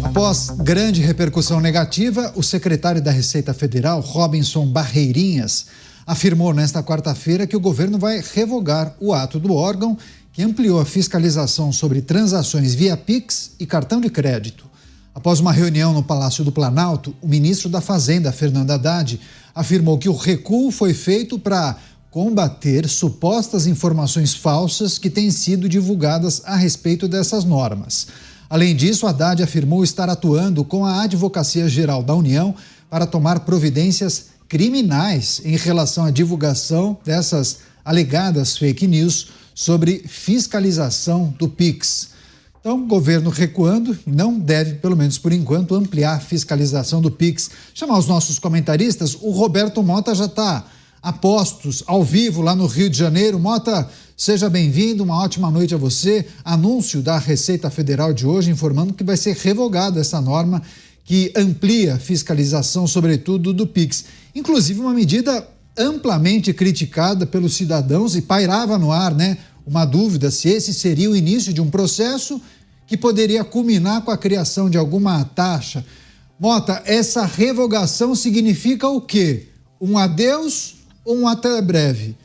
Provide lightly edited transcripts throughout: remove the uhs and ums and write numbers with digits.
Após grande repercussão negativa, o secretário da Receita Federal, Robinson Barreirinhas, afirmou nesta quarta-feira que o governo vai revogar o ato do órgão que ampliou a fiscalização sobre transações via Pix e cartão de crédito. Após uma reunião no Palácio do Planalto, o ministro da Fazenda, Fernando Haddad, afirmou que o recuo foi feito para combater supostas informações falsas que têm sido divulgadas a respeito dessas normas. Além disso, Haddad afirmou estar atuando com a Advocacia Geral da União para tomar providências criminais em relação à divulgação dessas alegadas fake news sobre fiscalização do Pix. Então, o governo recuando não deve, pelo menos por enquanto, ampliar a fiscalização do Pix. Chamar os nossos comentaristas, o Roberto Mota já está a postos, ao vivo, lá no Rio de Janeiro. Mota, seja bem-vindo, uma ótima noite a você. Anúncio da Receita Federal de hoje informando que vai ser revogada essa norma que amplia a fiscalização, sobretudo do Pix. Inclusive uma medida amplamente criticada pelos cidadãos e pairava no ar, né? Uma dúvida se esse seria o início de um processo que poderia culminar com a criação de alguma taxa. Mota, essa revogação significa o quê? Um adeus ou um até breve?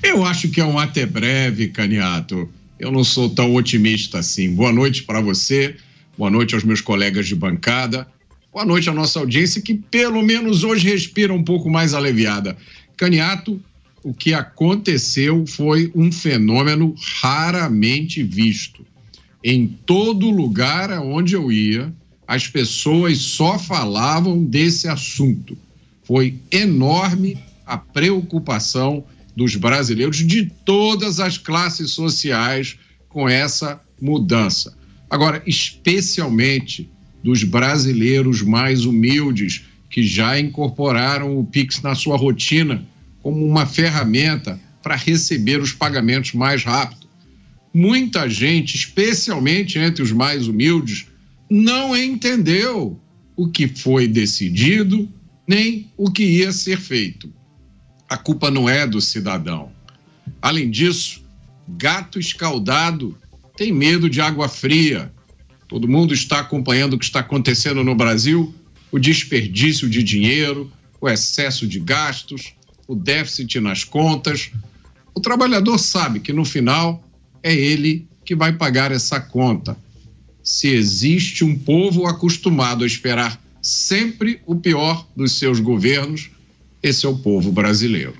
Eu acho que é um até breve, Caniato. Eu não sou tão otimista assim. Boa noite para você, boa noite aos meus colegas de bancada, boa noite à nossa audiência que pelo menos hoje respira um pouco mais aliviada. Caniato, o que aconteceu foi um fenômeno raramente visto. Em todo lugar aonde eu ia, as pessoas só falavam desse assunto. Foi enorme a preocupação dos brasileiros de todas as classes sociais com essa mudança. Agora, especialmente dos brasileiros mais humildes, que já incorporaram o Pix na sua rotina como uma ferramenta para receber os pagamentos mais rápido. Muita gente, especialmente entre os mais humildes, não entendeu o que foi decidido nem o que ia ser feito. A culpa não é do cidadão. Além disso, gato escaldado tem medo de água fria. Todo mundo está acompanhando o que está acontecendo no Brasil, o desperdício de dinheiro, o excesso de gastos, o déficit nas contas. O trabalhador sabe que no final é ele que vai pagar essa conta. Se existe um povo acostumado a esperar sempre o pior dos seus governos, esse é o povo brasileiro.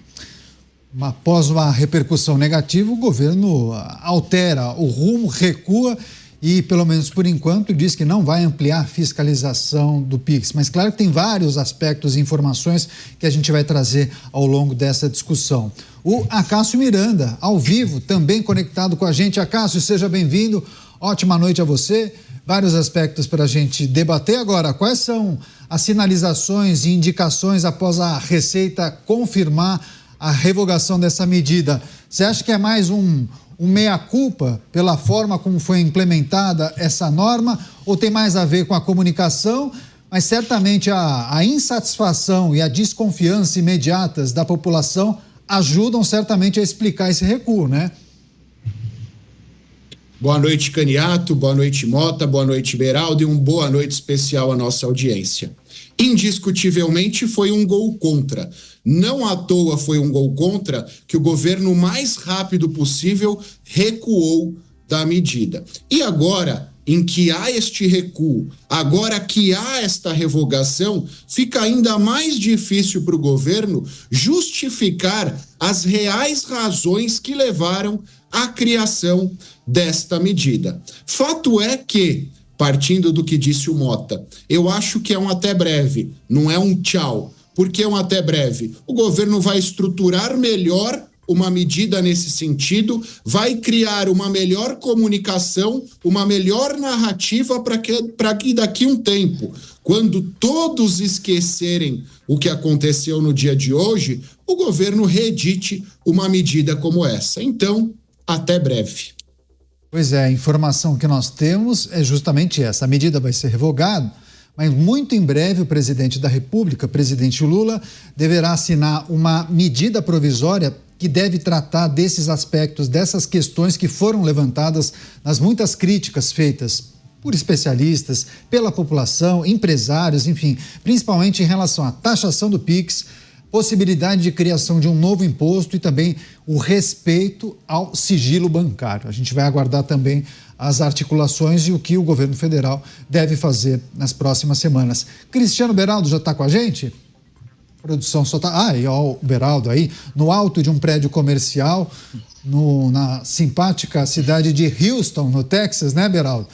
Após uma repercussão negativa, o governo altera o rumo, recua e, pelo menos por enquanto, diz que não vai ampliar a fiscalização do Pix. Mas claro que tem vários aspectos e informações que a gente vai trazer ao longo dessa discussão. O Acácio Miranda, ao vivo, também conectado com a gente. Acácio, seja bem-vindo. Ótima noite a você. Vários aspectos para a gente debater. Agora, quais são as sinalizações e indicações após a Receita confirmar a revogação dessa medida? Você acha que é mais um meia-culpa pela forma como foi implementada essa norma ou tem mais a ver com a comunicação? Mas certamente a insatisfação e a desconfiança imediatas da população ajudam certamente a explicar esse recuo, né? Boa noite, Caniato, boa noite, Mota, boa noite, Beraldo, e boa noite especial à nossa audiência. Indiscutivelmente foi um gol contra. Não à toa foi um gol contra que o governo, o mais rápido possível, recuou da medida. E agora, em que há este recuo, agora que há esta revogação, fica ainda mais difícil para o governo justificar as reais razões que levaram à criação desta medida. Fato é que, partindo do que disse o Mota, eu acho que é um até breve, não é um tchau. Por que um até breve? O governo vai estruturar melhor uma medida nesse sentido, vai criar uma melhor comunicação, uma melhor narrativa para que daqui a um tempo, quando todos esquecerem o que aconteceu no dia de hoje, o governo reedite uma medida como essa. Então, até breve. Pois é, a informação que nós temos é justamente essa. A medida vai ser revogada, mas muito em breve o presidente da República, presidente Lula, deverá assinar uma medida provisória que deve tratar desses aspectos, dessas questões que foram levantadas nas muitas críticas feitas por especialistas, pela população, empresários, enfim, principalmente em relação à taxação do PIX, possibilidade de criação de um novo imposto e também o respeito ao sigilo bancário. A gente vai aguardar também as articulações e o que o governo federal deve fazer nas próximas semanas. Cristiano Beraldo já está com a gente? A produção só está... e ó, o Beraldo aí, no alto de um prédio comercial, na simpática cidade de Houston, no Texas, né, Beraldo?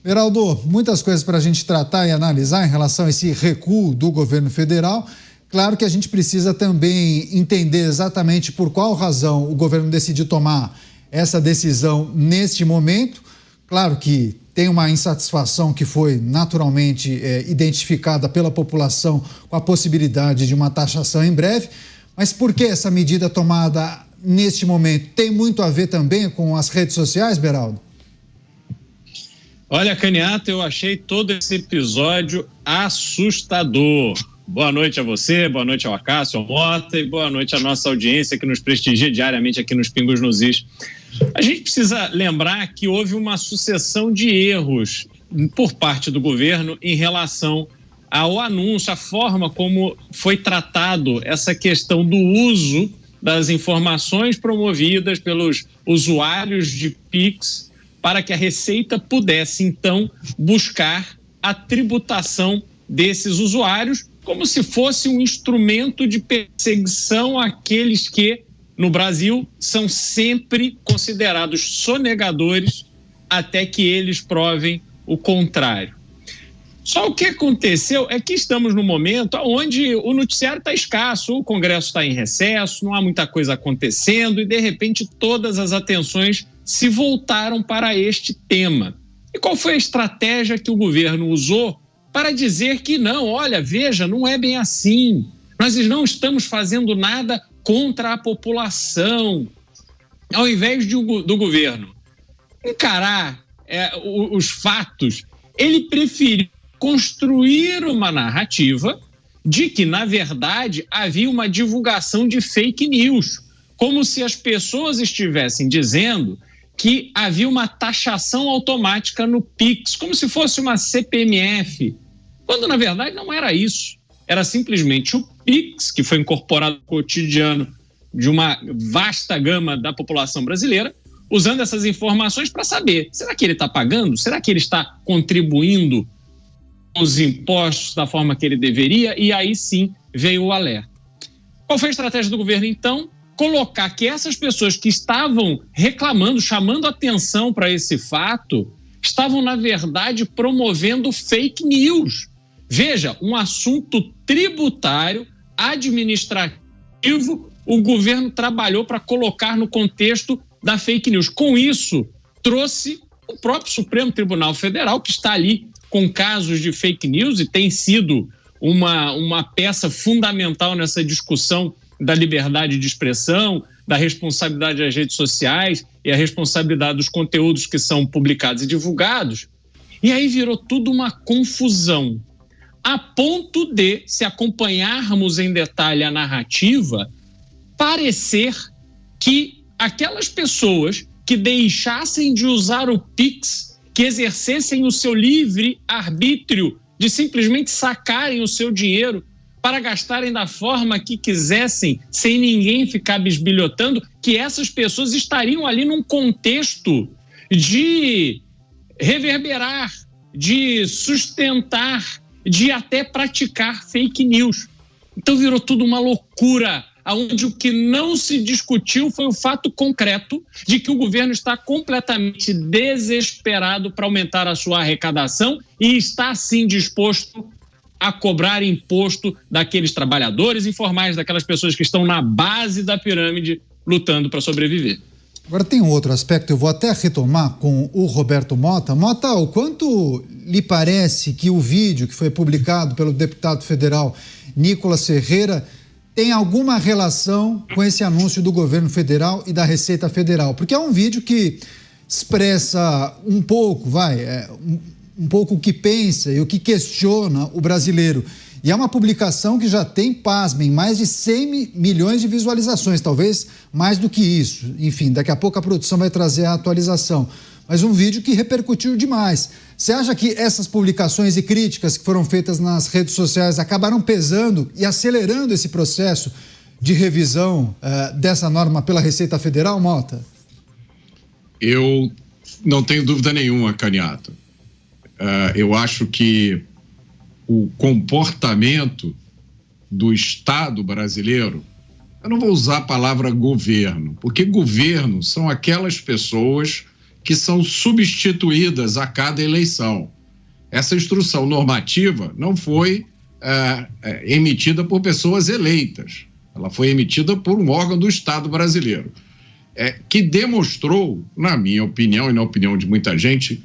Beraldo, muitas coisas para a gente tratar e analisar em relação a esse recuo do governo federal. Claro que a gente precisa também entender exatamente por qual razão o governo decidiu tomar essa decisão neste momento. Claro que tem uma insatisfação que foi naturalmente identificada pela população com a possibilidade de uma taxação em breve, mas por que essa medida tomada neste momento? Tem muito a ver também com as redes sociais, Beraldo? Olha, Caniato, eu achei todo esse episódio assustador. Boa noite a você, boa noite ao Acácio, ao Mota e boa noite à nossa audiência que nos prestigia diariamente aqui nos Pingos nos Is. A gente precisa lembrar que houve uma sucessão de erros por parte do governo em relação ao anúncio, a forma como foi tratado essa questão do uso das informações promovidas pelos usuários de PIX para que a Receita pudesse, então, buscar a tributação desses usuários como se fosse um instrumento de perseguição àqueles que, no Brasil, são sempre considerados sonegadores até que eles provem o contrário. Só o que aconteceu é que estamos num momento onde o noticiário está escasso, o Congresso está em recesso, não há muita coisa acontecendo e, de repente, todas as atenções se voltaram para este tema. E qual foi a estratégia que o governo usou para dizer que não, olha, veja, não é bem assim, nós não estamos fazendo nada contra a população, ao invés do governo encarar os fatos, ele preferiu construir uma narrativa de que, na verdade, havia uma divulgação de fake news, como se as pessoas estivessem dizendo que havia uma taxação automática no PIX, como se fosse uma CPMF, quando, na verdade, não era isso. Era simplesmente o PIX, que foi incorporado no cotidiano de uma vasta gama da população brasileira, usando essas informações para saber, será que ele está pagando? Será que ele está contribuindo com os impostos da forma que ele deveria? E aí sim veio o alerta. Qual foi a estratégia do governo, então? Colocar que essas pessoas que estavam reclamando, chamando atenção para esse fato, estavam, na verdade, promovendo fake news. Veja, um assunto tributário, administrativo, o governo trabalhou para colocar no contexto da fake news. Com isso, trouxe o próprio Supremo Tribunal Federal, que está ali com casos de fake news e tem sido uma peça fundamental nessa discussão da liberdade de expressão, da responsabilidade das redes sociais e a responsabilidade dos conteúdos que são publicados e divulgados. E aí virou tudo uma confusão, a ponto de, se acompanharmos em detalhe a narrativa, parecer que aquelas pessoas que deixassem de usar o PIX, que exercessem o seu livre arbítrio de simplesmente sacarem o seu dinheiro para gastarem da forma que quisessem, sem ninguém ficar bisbilhotando, que essas pessoas estariam ali num contexto de reverberar, de sustentar, de até praticar fake news. Então virou tudo uma loucura, onde o que não se discutiu foi o fato concreto de que o governo está completamente desesperado para aumentar a sua arrecadação e está, sim, disposto a cobrar imposto daqueles trabalhadores informais, daquelas pessoas que estão na base da pirâmide lutando para sobreviver. Agora tem um outro aspecto, eu vou até retomar com o Roberto Mota. Mota, o quanto lhe parece que o vídeo que foi publicado pelo deputado federal Nicolas Ferreira tem alguma relação com esse anúncio do governo federal e da Receita Federal? Porque é um vídeo que expressa um pouco, um pouco o que pensa e o que questiona o brasileiro. E é uma publicação que já tem, pasmem, mais de 100 milhões de visualizações, talvez mais do que isso. Enfim, daqui a pouco a produção vai trazer a atualização. mas um vídeo que repercutiu demais. Você acha que essas publicações e críticas que foram feitas nas redes sociais acabaram pesando e acelerando esse processo de revisão dessa norma pela Receita Federal, Mota? Eu não tenho dúvida nenhuma, Caniato. Eu acho que o comportamento do Estado brasileiro, eu não vou usar a palavra governo, porque governo são aquelas pessoas que são substituídas a cada eleição. Essa instrução normativa não foi emitida por pessoas eleitas, ela foi emitida por um órgão do Estado brasileiro, que demonstrou, na minha opinião e na opinião de muita gente,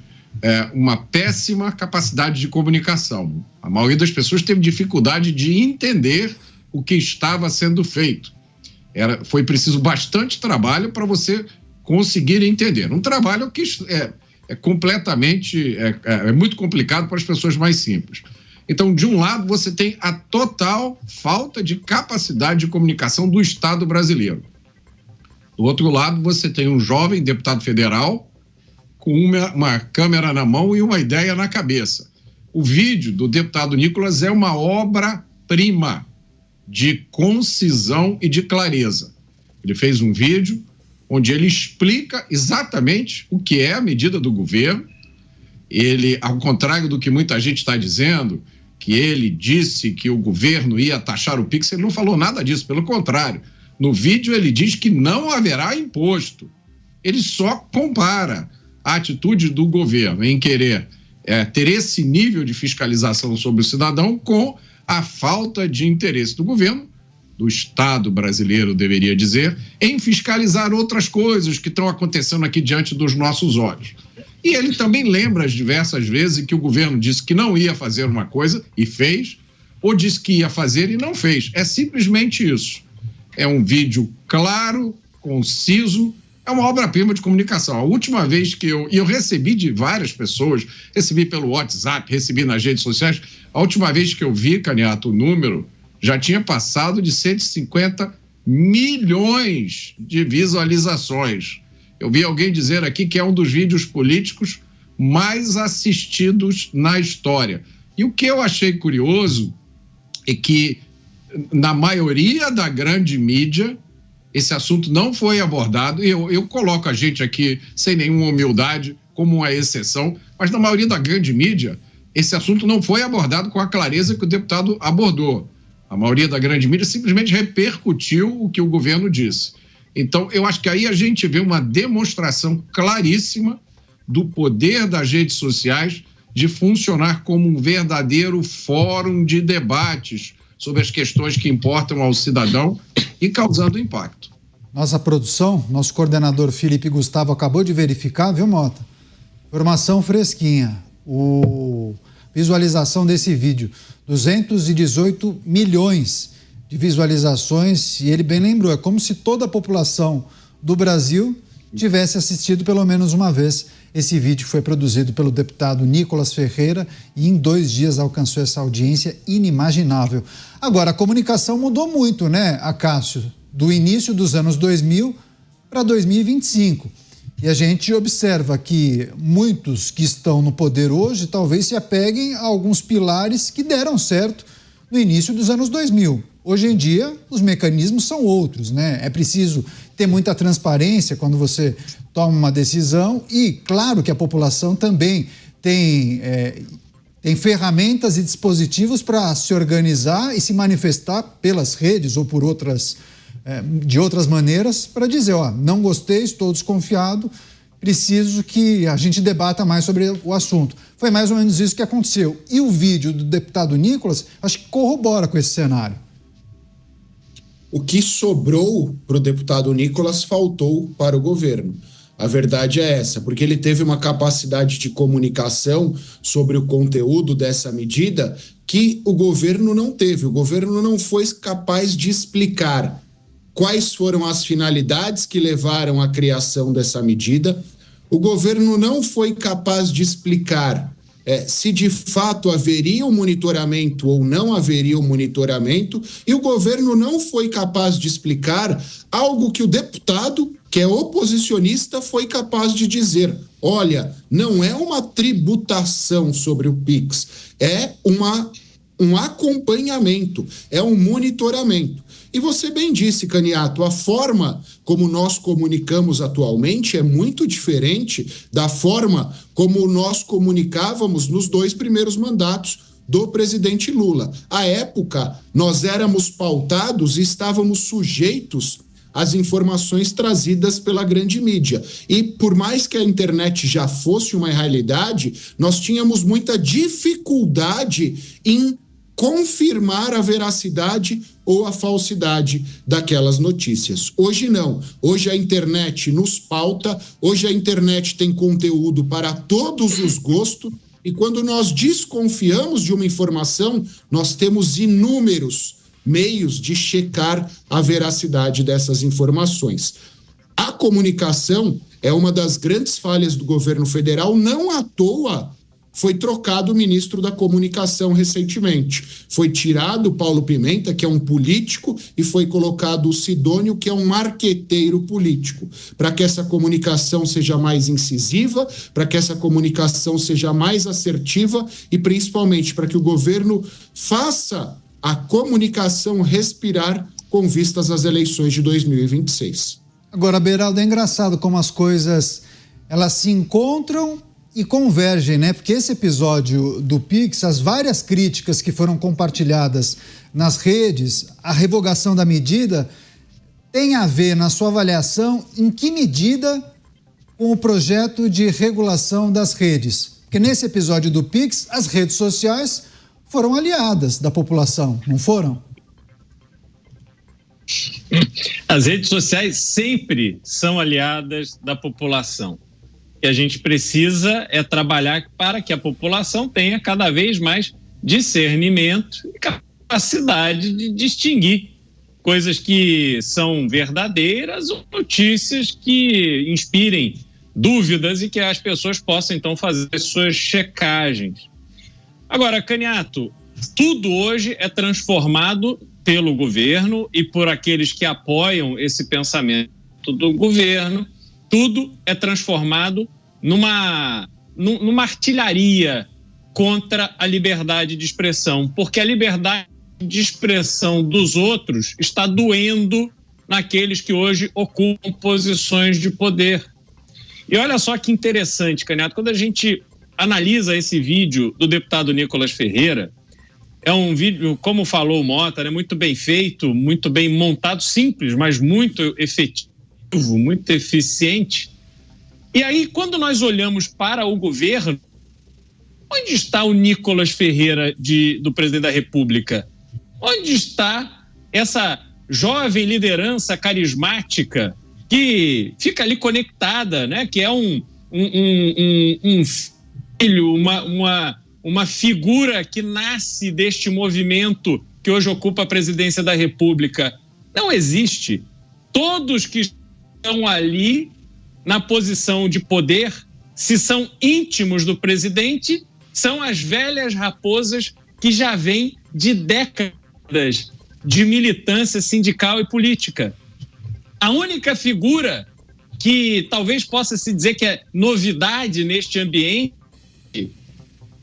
uma péssima capacidade de comunicação. A maioria das pessoas teve dificuldade de entender o que estava sendo feito. Foi preciso bastante trabalho para você conseguir entender. Um trabalho que é muito complicado para as pessoas mais simples. Então, de um lado, você tem a total falta de capacidade de comunicação do Estado brasileiro. Do outro lado, você tem um jovem deputado federal com uma câmera na mão e uma ideia na cabeça. O vídeo do deputado Nicolas é uma obra-prima de concisão e de clareza. Ele fez um vídeo onde ele explica exatamente o que é a medida do governo. Ele, ao contrário do que muita gente está dizendo, que ele disse que o governo ia taxar o Pix, ele não falou nada disso, pelo contrário. No vídeo ele diz que não haverá imposto. Ele só compara a atitude do governo em querer ter esse nível de fiscalização sobre o cidadão com a falta de interesse do governo, do Estado brasileiro, deveria dizer, em fiscalizar outras coisas que estão acontecendo aqui diante dos nossos olhos. E ele também lembra diversas vezes que o governo disse que não ia fazer uma coisa e fez, ou disse que ia fazer e não fez. É simplesmente isso. É um vídeo claro, conciso, é uma obra-prima de comunicação. A última vez que eu recebi de várias pessoas, recebi pelo WhatsApp, recebi nas redes sociais, a última vez que eu vi, Caniato, o número já tinha passado de 150 milhões de visualizações. Eu vi alguém dizer aqui que é um dos vídeos políticos mais assistidos na história. E o que eu achei curioso é que, na maioria da grande mídia, esse assunto não foi abordado. Eu coloco a gente aqui, sem nenhuma humildade, como uma exceção, mas na maioria da grande mídia, esse assunto não foi abordado com a clareza que o deputado abordou. A maioria da grande mídia simplesmente repercutiu o que o governo disse. Então, eu acho que aí a gente vê uma demonstração claríssima do poder das redes sociais de funcionar como um verdadeiro fórum de debates sobre as questões que importam ao cidadão e causando impacto. Nossa produção, nosso coordenador Felipe Gustavo acabou de verificar, viu, Mota? Informação fresquinha. Visualização desse vídeo, 218 milhões de visualizações, e ele bem lembrou, é como se toda a população do Brasil tivesse assistido pelo menos uma vez esse vídeo que foi produzido pelo deputado Nicolas Ferreira e em 2 dias alcançou essa audiência inimaginável. Agora, a comunicação mudou muito, né, Acácio? Do início dos anos 2000 para 2025. E a gente observa que muitos que estão no poder hoje talvez se apeguem a alguns pilares que deram certo no início dos anos 2000. Hoje em dia, os mecanismos são outros, né? É preciso ter muita transparência quando você toma uma decisão e, claro, que a população também tem ferramentas e dispositivos para se organizar e se manifestar pelas redes ou por de outras maneiras para dizer, não gostei, estou desconfiado, preciso que a gente debata mais sobre o assunto. Foi mais ou menos isso que aconteceu. E o vídeo do deputado Nicolas, acho que corrobora com esse cenário. O que sobrou para o deputado Nicolas faltou para o governo. A verdade é essa, porque ele teve uma capacidade de comunicação sobre o conteúdo dessa medida que o governo não teve. O governo não foi capaz de explicar quais foram as finalidades que levaram à criação dessa medida. O governo não foi capaz de explicar se de fato haveria um monitoramento ou não haveria um monitoramento, e o governo não foi capaz de explicar algo que o deputado que é oposicionista, foi capaz de dizer: olha, não é uma tributação sobre o PIX, é um acompanhamento, é um monitoramento. E você bem disse, Caniato, a forma como nós comunicamos atualmente é muito diferente da forma como nós comunicávamos nos 2 primeiros mandatos do presidente Lula. À época, nós éramos pautados e estávamos sujeitos às informações trazidas pela grande mídia. E por mais que a internet já fosse uma realidade, nós tínhamos muita dificuldade em confirmar a veracidade ou a falsidade daquelas notícias. Hoje não. Hoje a internet nos pauta, hoje a internet tem conteúdo para todos os gostos, e quando nós desconfiamos de uma informação, nós temos inúmeros meios de checar a veracidade dessas informações. A comunicação é uma das grandes falhas do governo federal. Não à toa foi trocado o ministro da Comunicação recentemente. Foi tirado o Paulo Pimenta, que é um político, e foi colocado o Sidônio, que é um marqueteiro político, para que essa comunicação seja mais incisiva, para que essa comunicação seja mais assertiva e, principalmente, para que o governo faça a comunicação respirar com vistas às eleições de 2026. Agora, Beraldo, é engraçado como as coisas elas se encontram e convergem, né? Porque esse episódio do PIX, as várias críticas que foram compartilhadas nas redes, a revogação da medida, tem a ver, na sua avaliação, em que medida com o projeto de regulação das redes? Porque nesse episódio do PIX, as redes sociais foram aliadas da população, não foram? As redes sociais sempre são aliadas da população. O que a gente precisa é trabalhar para que a população tenha cada vez mais discernimento e capacidade de distinguir coisas que são verdadeiras ou notícias que inspirem dúvidas e que as pessoas possam, então, fazer suas checagens. Agora, Caniato, tudo hoje é transformado pelo governo e por aqueles que apoiam esse pensamento do governo. Tudo é transformado numa artilharia contra a liberdade de expressão, porque a liberdade de expressão dos outros está doendo naqueles que hoje ocupam posições de poder. E olha só que interessante, Caniato, quando a gente analisa esse vídeo do deputado Nicolas Ferreira, é um vídeo, como falou o Mota, né, muito bem feito, muito bem montado, simples, mas muito efetivo, muito eficiente. E aí, quando nós olhamos para o governo, onde está o Nicolas Ferreira do presidente da República? Onde está essa jovem liderança carismática que fica ali conectada, né? Que é um filho, uma figura que nasce deste movimento que hoje ocupa a presidência da República? Não existe. Todos que estão ali na posição de poder, se são íntimos do presidente, são as velhas raposas que já vêm de décadas de militância sindical e política. A única figura que talvez possa se dizer que é novidade neste ambiente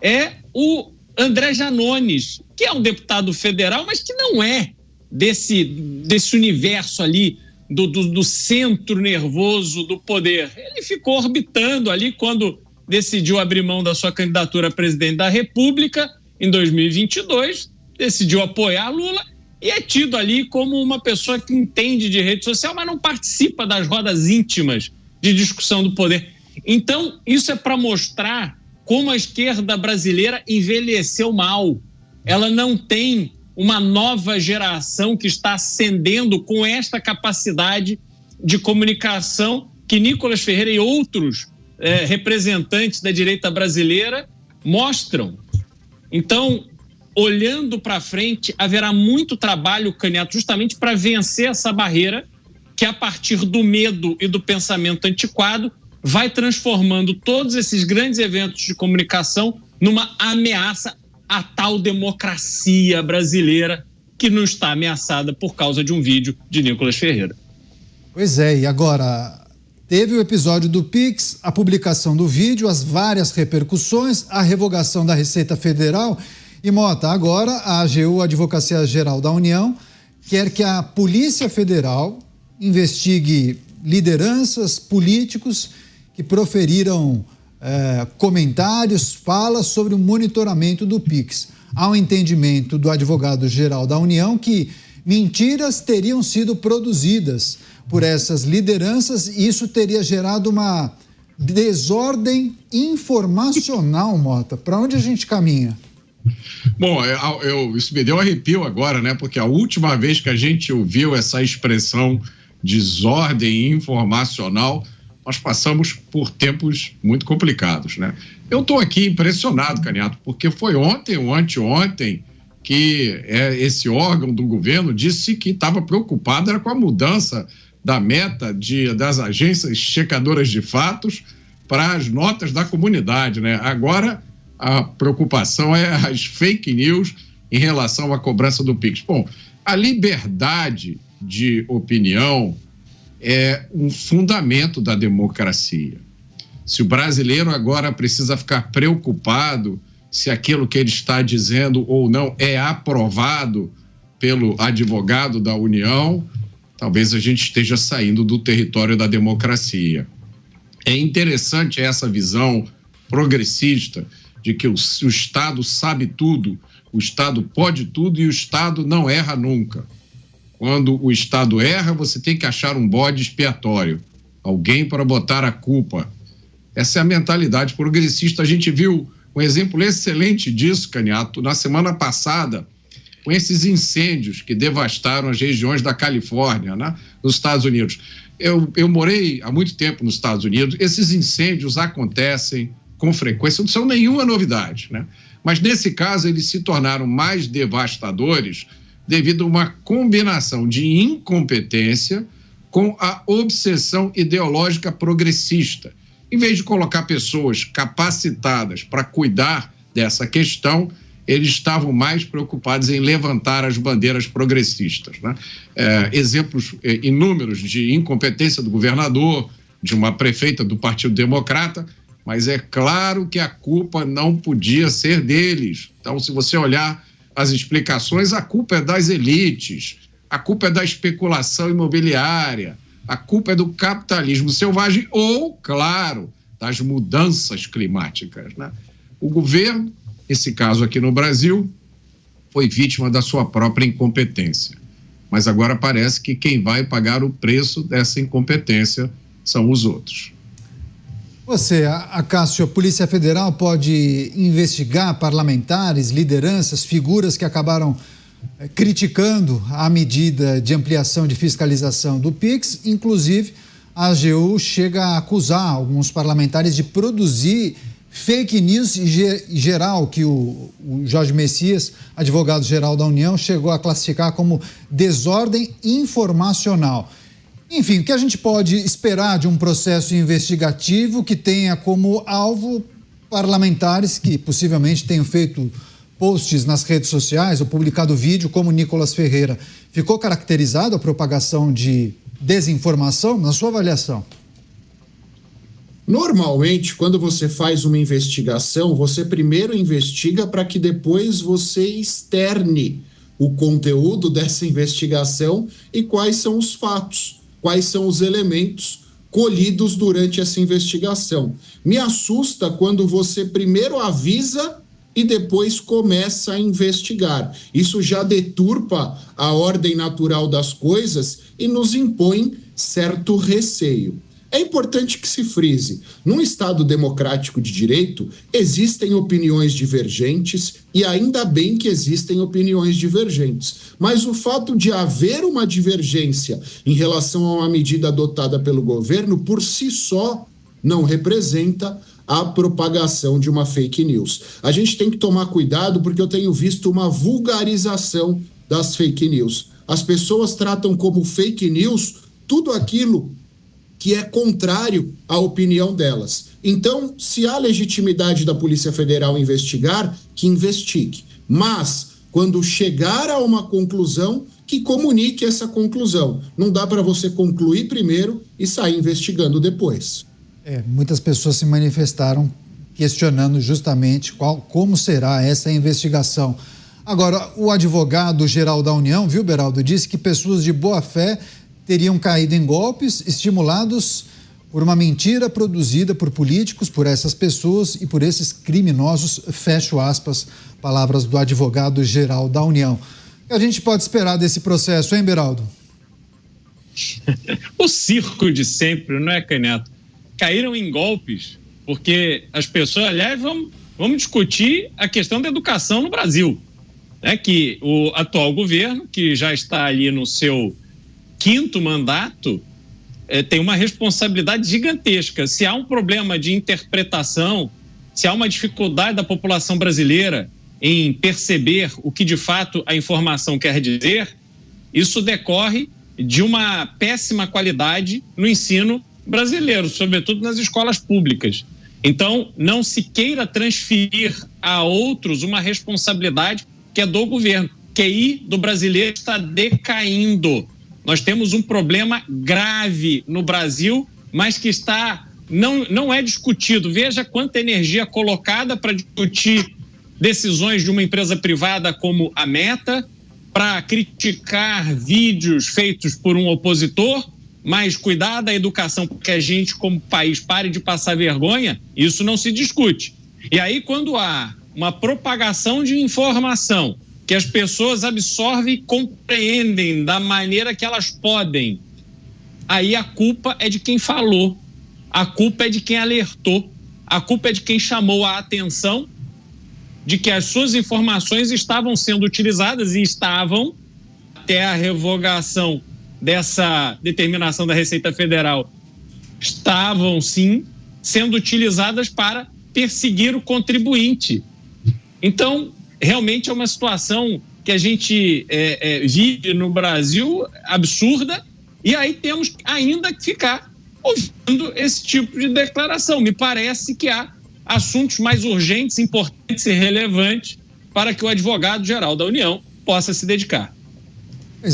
é o André Janones, que é um deputado federal, mas que não é desse universo ali do centro nervoso do poder. Ele ficou orbitando ali quando decidiu abrir mão da sua candidatura a presidente da República em 2022, decidiu apoiar Lula e é tido ali como uma pessoa que entende de rede social, mas não participa das rodas íntimas de discussão do poder. Então, isso é para mostrar como a esquerda brasileira envelheceu mal. Ela não tem uma nova geração que está ascendendo com esta capacidade de comunicação que Nicolas Ferreira e outros representantes da direita brasileira mostram. Então, olhando para frente, haverá muito trabalho, Caniato, justamente para vencer essa barreira que, a partir do medo e do pensamento antiquado, vai transformando todos esses grandes eventos de comunicação numa ameaça à tal democracia brasileira que não está ameaçada por causa de um vídeo de Nicolas Ferreira. Pois é, e agora Teve o episódio do Pix, a publicação do vídeo, as várias repercussões, a revogação da Receita Federal. E, Mota, agora a AGU, a Advocacia Geral da União, quer que a Polícia Federal investigue lideranças, políticos que proferiram comentários, falas sobre o monitoramento do Pix. Há um entendimento do advogado-geral da União que mentiras teriam sido produzidas por essas lideranças e isso teria gerado uma desordem informacional, Mota. Para onde a gente caminha? Bom, isso me deu um arrepio agora, né? Porque a última vez que a gente ouviu essa expressão desordem informacional, nós passamos por tempos muito complicados, né? Eu estou aqui impressionado, Caniato, porque foi ontem ou anteontem que esse órgão do governo disse que estava preocupado era com a mudança da meta das agências checadoras de fatos para as notas da comunidade, né? Agora a preocupação é as fake news em relação à cobrança do Pix. Bom, a liberdade de opinião é um fundamento da democracia. Se o brasileiro agora precisa ficar preocupado se aquilo que ele está dizendo ou não é aprovado pelo advogado da União, talvez a gente esteja saindo do território da democracia. É interessante essa visão progressista de que o Estado sabe tudo, o Estado pode tudo e o Estado não erra nunca. Quando o Estado erra, você tem que achar um bode expiatório, alguém para botar a culpa. Essa é a mentalidade progressista. A gente viu um exemplo excelente disso, Caniato, na semana passada, com esses incêndios que devastaram as regiões da Califórnia, né, nos Estados Unidos. Eu morei há muito tempo nos Estados Unidos, esses incêndios acontecem com frequência, não são nenhuma novidade, né? Mas nesse caso eles se tornaram mais devastadores devido a uma combinação de incompetência com a obsessão ideológica progressista. Em vez de colocar pessoas capacitadas para cuidar dessa questão, eles estavam mais preocupados em levantar as bandeiras progressistas, né? Exemplos inúmeros de incompetência do governador, de uma prefeita do Partido Democrata, mas é claro que a culpa não podia ser deles. Então, se você olhar as explicações, a culpa é das elites, a culpa é da especulação imobiliária, a culpa é do capitalismo selvagem ou, claro, das mudanças climáticas, né? O governo, nesse caso aqui no Brasil, foi vítima da sua própria incompetência. Mas agora parece que quem vai pagar o preço dessa incompetência são os outros. Você, Acácio, a Polícia Federal pode investigar parlamentares, lideranças, figuras que acabaram criticando a medida de ampliação de fiscalização do Pix. Inclusive, a AGU chega a acusar alguns parlamentares de produzir fake news geral, que o Jorge Messias, advogado-geral da União, chegou a classificar como desordem informacional. Enfim, o que a gente pode esperar de um processo investigativo que tenha como alvo parlamentares que possivelmente tenham feito posts nas redes sociais ou publicado vídeo, como Nicolas Ferreira? Ficou caracterizado a propagação de desinformação, na sua avaliação? Normalmente, quando você faz uma investigação, você primeiro investiga para que depois você externe o conteúdo dessa investigação e quais são os fatos, quais são os elementos colhidos durante essa investigação. Me assusta quando você primeiro avisa e depois começa a investigar. Isso já deturpa a ordem natural das coisas e nos impõe certo receio. É importante que se frise, num Estado democrático de direito, existem opiniões divergentes e ainda bem que existem opiniões divergentes. Mas o fato de haver uma divergência em relação a uma medida adotada pelo governo, por si só, não representa a propagação de uma fake news. A gente tem que tomar cuidado porque eu tenho visto uma vulgarização das fake news. As pessoas tratam como fake news tudo aquilo que é contrário à opinião delas. Então, se há legitimidade da Polícia Federal investigar, que investigue. Mas Quando chegar a uma conclusão, que comunique essa conclusão. Não dá para você concluir primeiro e sair investigando depois. Muitas pessoas se manifestaram questionando justamente como será essa investigação. Agora, o advogado-geral da União, viu, Beraldo, disse que pessoas de boa fé teriam caído em golpes estimulados por uma mentira produzida por políticos, por essas pessoas e por esses criminosos, fecho aspas, palavras do advogado-geral da União. O que a gente pode esperar desse processo, hein, Beraldo? O circo de sempre, não é, Canhoto? Caíram em golpes, porque as pessoas, aliás, vamos discutir a questão da educação no Brasil. É que o atual governo, que já está ali no seu 5º mandato, tem uma responsabilidade gigantesca. Se há um problema de interpretação, se há uma dificuldade da população brasileira em perceber o que de fato a informação quer dizer, isso decorre de uma péssima qualidade no ensino brasileiro, sobretudo nas escolas públicas. Então, não se queira transferir a outros uma responsabilidade que é do governo. O QI do brasileiro está decaindo. Nós temos um problema grave no Brasil, mas que não é discutido. Veja quanta energia colocada para discutir decisões de uma empresa privada como a Meta, para criticar vídeos feitos por um opositor, mas cuidar da educação, porque a gente, como país, pare de passar vergonha, isso não se discute. E aí, quando há uma propagação de informação que as pessoas absorvem e compreendem da maneira que elas podem, aí a culpa é de quem falou, a culpa é de quem alertou, a culpa é de quem chamou a atenção de que as suas informações estavam sendo utilizadas e estavam, até a revogação dessa determinação da Receita Federal, estavam sim sendo utilizadas para perseguir o contribuinte. Então, realmente é uma situação que a gente vive no Brasil absurda, e aí temos ainda que ficar ouvindo esse tipo de declaração. Me parece que há assuntos mais urgentes, importantes e relevantes para que o advogado-geral da União possa se dedicar.